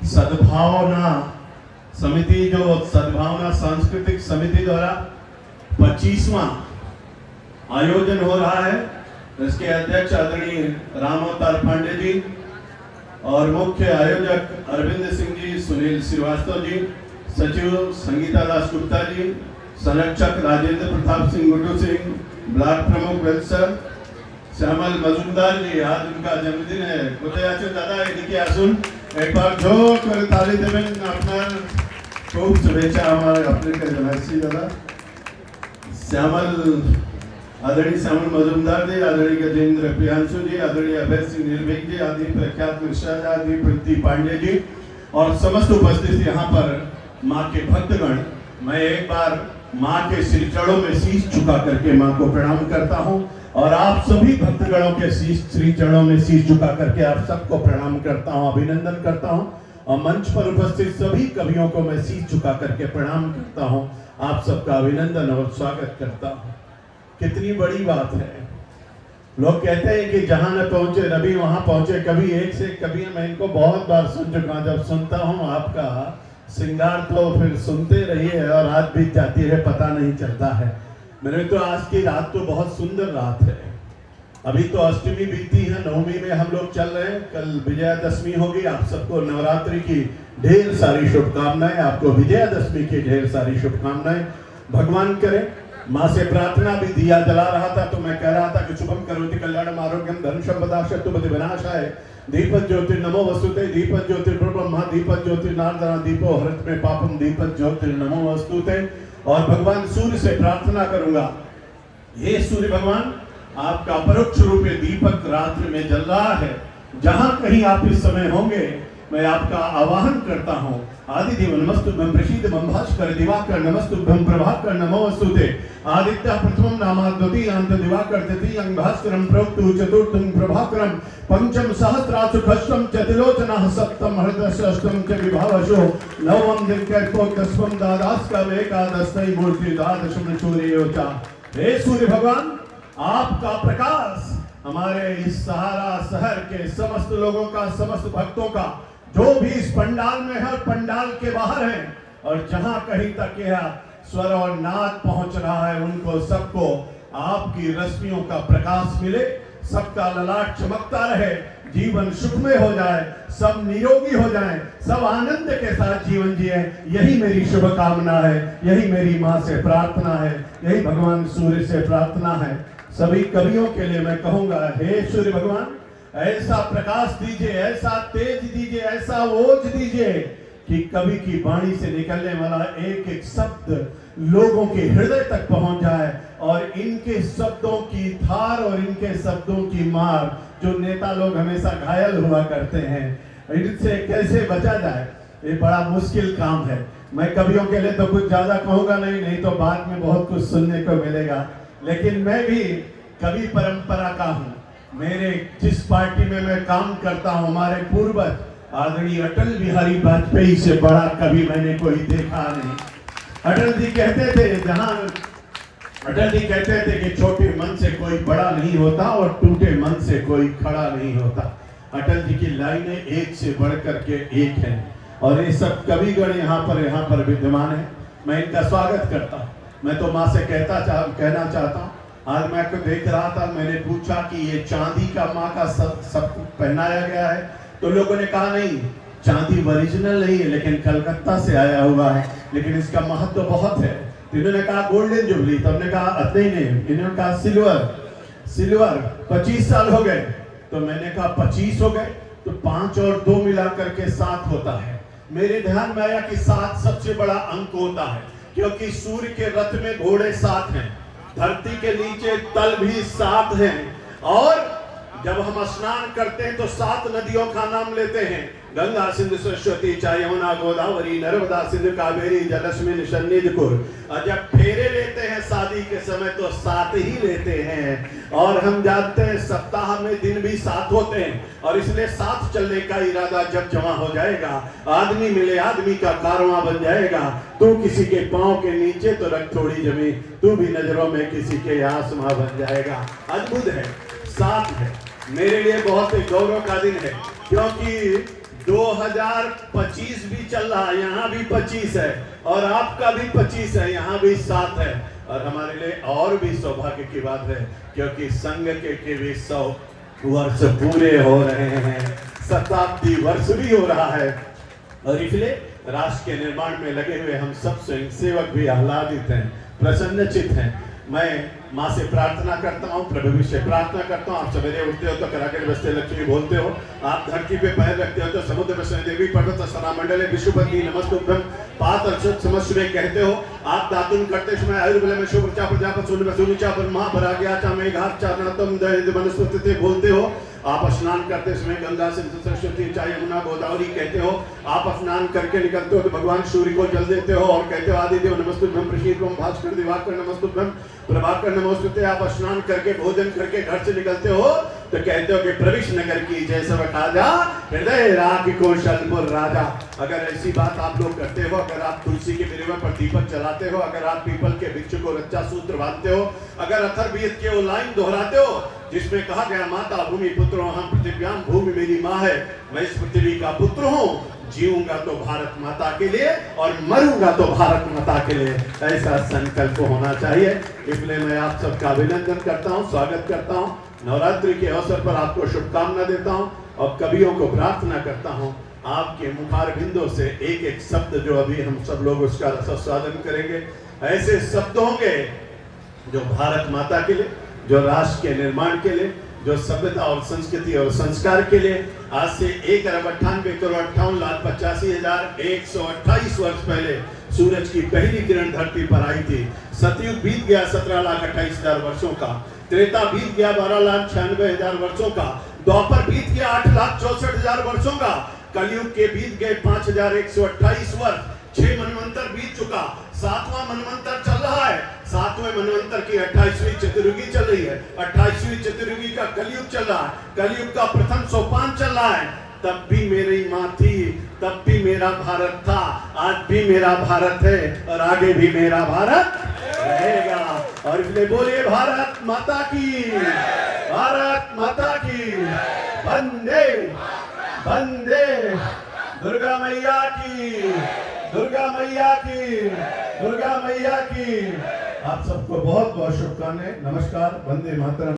सद्भावना समिति, जो सद्भावना सांस्कृतिक समिति द्वारा 25वां आयोजन हो रहा है, इसके अध्यक्ष आदरणीय राम अवतार पांडे जी और मुख्य आयोजक अरविंद सिंह जी, सुनील श्रीवास्तव जी, सचिव संगीता दास गुप्ता जी, संरक्षक राजेंद्र प्रताप सिंह गुड्डू सिंह, ब्लॉक प्रमुख वेल्सर श्यामल मजुमदार जी, आज उनका जन्मदिन है। कुतयाचे दादा एदिके असून एक बार जोर कर ताली देवेन आपणार खूप शुभेच्छा आम्हाला आपल्याकडे जनासी दादा। श्यामल आदरणीय श्यामल मजुमदार जी, आदरणीय गजेंद्र प्रियांशु जी, आदरणीय अभय सिंह निर्भीक जी, आदि प्रख्यात मिश्रा जी, आदि प्रीति पांडे जी और समस्त उपस्थित यहाँ पर माँ के भक्तगण, मैं एक बार माँ के श्री चरणों में शीश झुका करके माँ को प्रणाम करता हूँ और आप सभी भक्तगणों के श्री चरणों में शीश झुका करके आप सबको प्रणाम करता हूँ, अभिनंदन करता हूँ और मंच पर उपस्थित सभी कवियों को मैं शीश झुका करके प्रणाम करता हूँ, आप सबका अभिनंदन और स्वागत करता हूँ। कितनी बड़ी बात है। लोग कहते हैं कि जहां न पहुंचे नबी वहां पहुंचे। कभी एक से कभी मैं इनको बहुत बार सुन चुका, जब सुनता हूं आपका श्रृंगार तो फिर सुनते रहिए और रात बीत जाती है पता नहीं चलता है। मेरे तो आज की रात तो बहुत सुंदर रात है। अभी तो अष्टमी बीती है, नवमी में हम लोग चल रहे हैं, कल विजयादशमी होगी। आप सबको नवरात्रि की ढेर सारी शुभकामनाएं, आपको विजयादशमी की ढेर सारी शुभकामनाएं। भगवान करे। माँ से प्रार्थना भी दिया जला रहा था तो मैं कह रहा था कि शुभम करोति कल्याणम आरोग्यम धन संपदा शत्रुपति विनाशाय दीपक ज्योतिर नमो वस्तुते दीपक ज्योतिर ब्रह्मा दीपक ज्योतिर नारदना दीपो हरत में पापम दीपक ज्योतिर नमो वस्तुते। और भगवान सूर्य से प्रार्थना करूंगा, हे सूर्य भगवान, आपका परोक्ष रूप दीपक रात्रि में जल रहा है, जहां कहीं आप इस समय होंगे मैं आपका आवाहन करता हूं। आदिदेव नमस्तुभ्यं प्रसीदमं भास्कर दिवाकर नमस्तुभ्यं प्रभाकर नमोस्तुते। आदित्य प्रथमं नामा द्वितीयांत दिवाकर तृतीयं भास्करं प्रोक्तु चतुर्थं प्रभाकरं पंचम सहस्रासु खष्टं चतुलोचनः सप्तम हृदयष्टम च विभावशो नवम दिनकर्को दशमं द्वादशकं एकादशै मूर्ति द्वादशम सूर्योचा। हे सूर्य भगवान, आपका प्रकाश हमारे इस सहारा शहर के समस्त लोगों का, समस्त भक्तों का, जो भी इस पंडाल में है, पंडाल के बाहर है और जहां कहीं तक यह स्वर और नाद पहुंच रहा है, उनको सबको आपकी रश्मियों का प्रकाश मिले, सबका ललाट चमकता रहे, जीवन सुखमय हो जाए, सब निरोगी हो जाएं, सब आनंद के साथ जीवन जिए। यही मेरी शुभकामना है, यही मेरी माँ से प्रार्थना है, यही भगवान सूर्य से प्रार्थना है। सभी कवियों के लिए मैं कहूंगा, हे सूर्य भगवान, ऐसा प्रकाश दीजिए, ऐसा तेज दीजिए, ऐसा ओज दीजिए कि कवि की वाणी से निकलने वाला एक एक शब्द लोगों के हृदय तक पहुंच जाए और इनके शब्दों की धार और इनके शब्दों की मार, जो नेता लोग हमेशा घायल हुआ करते हैं, इनसे कैसे बचा जाए, ये बड़ा मुश्किल काम है। मैं कवियों के लिए तो कुछ ज्यादा कहूंगा नहीं तो बाद में बहुत कुछ सुनने को मिलेगा, लेकिन मैं भी कवि परंपरा का हूं। मेरे जिस पार्टी में मैं काम करता हूं, हमारे पूर्वज आदरणीय अटल बिहारी वाजपेयी से बड़ा कवि मैंने कोई देखा नहीं। अटल जी कहते थे कि छोटे मन से कोई बड़ा नहीं होता और टूटे मन से कोई खड़ा नहीं होता। अटल जी की लाइनें एक से बढ़कर के एक हैं और ये सब कविगण यहाँ पर विद्यमान है। मैं इनका स्वागत करता हूँ। मैं तो माँ से कहना चाहता हूँ, आज मैं को देख रहा था, मैंने पूछा कि ये चांदी का माँ का सब पहनाया गया है, तो लोगों ने कहा नहीं, चांदी ओरिजिनल नहीं है लेकिन कलकत्ता से आया हुआ है, लेकिन इसका महत्व बहुत है। तो इन्होंने कहा गोल्डन जुबली, तो हमने कहा नहीं, इन्होंने कहा सिल्वर 25 साल हो गए, तो मैंने कहा 25 हो गए तो 5 और 2 मिला करके 7 होता है। मेरे ध्यान में आया कि 7 सबसे बड़ा अंक होता है, क्योंकि सूर्य के रथ में घोड़े 7 हैं, धरती के नीचे तल भी 7 हैं और जब हम स्नान करते हैं तो 7 नदियों का नाम लेते हैं, गंगा सिंधु सरस्वती च यमुना गोदावरी नर्मदा सिंधु कावेरी जलस्मिन सन्निधिपुर। और जब फेरे लेते हैं शादी के समय तो 7 ही लेते हैं और हम जानते हैं सप्ताह में दिन भी 7 होते हैं और इसलिए 7 चलने का इरादा जब जमा हो जाएगा, आदमी मिले आदमी का कारवां बन जाएगा। तू किसी के पांव के नीचे तो रख थोड़ी जमीन, तू भी नजरों में किसी के आसमां बन जाएगा। अद्भुत है, 7 है। मेरे लिए बहुत ही गौरव का दिन है, क्योंकि 2025 भी चल रहा है, यहाँ भी 25 है और आपका भी 25 है, यहाँ भी 7 है। और हमारे लिए और भी सौभाग्य की बात है क्योंकि संघ के भी 100 वर्ष पूरे हो रहे हैं, शताब्दी वर्ष भी हो रहा है। और इसलिए राष्ट्र के निर्माण में लगे हुए हम सब स्वयं सेवक भी आह्लादित हैं, प्रसन्नचित हैं। मैं माँ से प्रार्थना करता हूँ, प्रभु से प्रार्थना करता हूँ। आप सवेरे उठते हो तो कराकर बसते लक्ष्मी बोलते हो, आप धरती पे पैर रखते हो तो समुद्र में देवी पर्वत सना मंडले विश्वपति नमस्तुभ्यं पात अर्षद समश्वे कहते हो। आप दातुन करते समय आयुर्बल में शुभ प्रजा प्रजापति सुन सुनिचा ब्रह्मा पराज्ञाचा मेघाचा नतम दयद वनस्पति बोलते हो। आप स्नान करते समय गंगा सिंधु सरस्वती चाहे यमुना गोदावरी कहते हो। आप स्नान करके निकलते हो तो भगवान सूर्य को जल देते हो और कहते हो आदिदेव नमस्तुभ्यं प्रसीदं भास्कर दिवाकर नमस्तुभ्यं प्रभाकर नमोस्तुते। आप स्नान करके भोजन करके घर से निकलते हो तो कहते हो कि प्रविश नगर की जय सब खाजा हृदय राख कौशलपुर राजा। अगर ऐसी बात आप लोग करते हो, अगर आप तुलसी के बिरवे पर दीपक जलाते हो, अगर आप पीपल के वृक्ष को रक्षा सूत्र बांधते हो, अगर अथर्ववेद के वो लाइन दोहराते हो जिसमें कहा गया माता भूमि पुत्र हम पृथ्व्याम भूमि मेरी माँ है, मैं इस पृथ्वी का पुत्र हूँ, जीऊंगा तो भारत माता के लिए और मरूंगा तो भारत माता के लिए, ऐसा संकल्प होना चाहिए। इसलिए मैं आप सबका अभिनंदन करता हूँ, स्वागत करता हूँ। नवरात्रि के अवसर पर आपको शुभकामना देता हूँ और कवियों को प्रार्थना करता हूँ आपके मुखार बिंदों से एक एक शब्द जो अभी हम सब लोग उसका रसास्वादन करेंगे, ऐसे शब्द होंगे जो भारत माता के लिए, जो राष्ट्र के निर्माण के लिए, जो सभ्यता और संस्कृति और संस्कार के लिए आज से 1,98,58,85,128 वर्ष पहले सूरज की पहली किरण धरती पर आई थी। सतयुग बीत गया 17,28,000 वर्षों का, त्रेता बीत गया 12,96,000 वर्षों का, द्वापर बीत गया 8,64,000 वर्षों का, कलयुग के बीत गए 5,128 वर्ष, 6 मनवंतर बीत चुका, 7वां मनवंतर चल रहा है। 7वें मनवंतर की 28वीं चतुर्युगी चल रही है, 28वीं चतुर्युगी का कलयुग चल रहा है, कलयुग का प्रथम सोपान चल रहा है। तब भी मेरी माँ थी, तब भी मेरा भारत था, आज भी मेरा भारत है और आगे भी मेरा भारत रहेगा। और इसलिए बोलिए भारत माता की, भारत माता की, वंदे वंदे, दुर्गा मैया की, दुर्गा मैया की, दुर्गा मैया की। आप सबको बहुत बहुत शुभकामनाएं। नमस्कार, वंदे मातरम।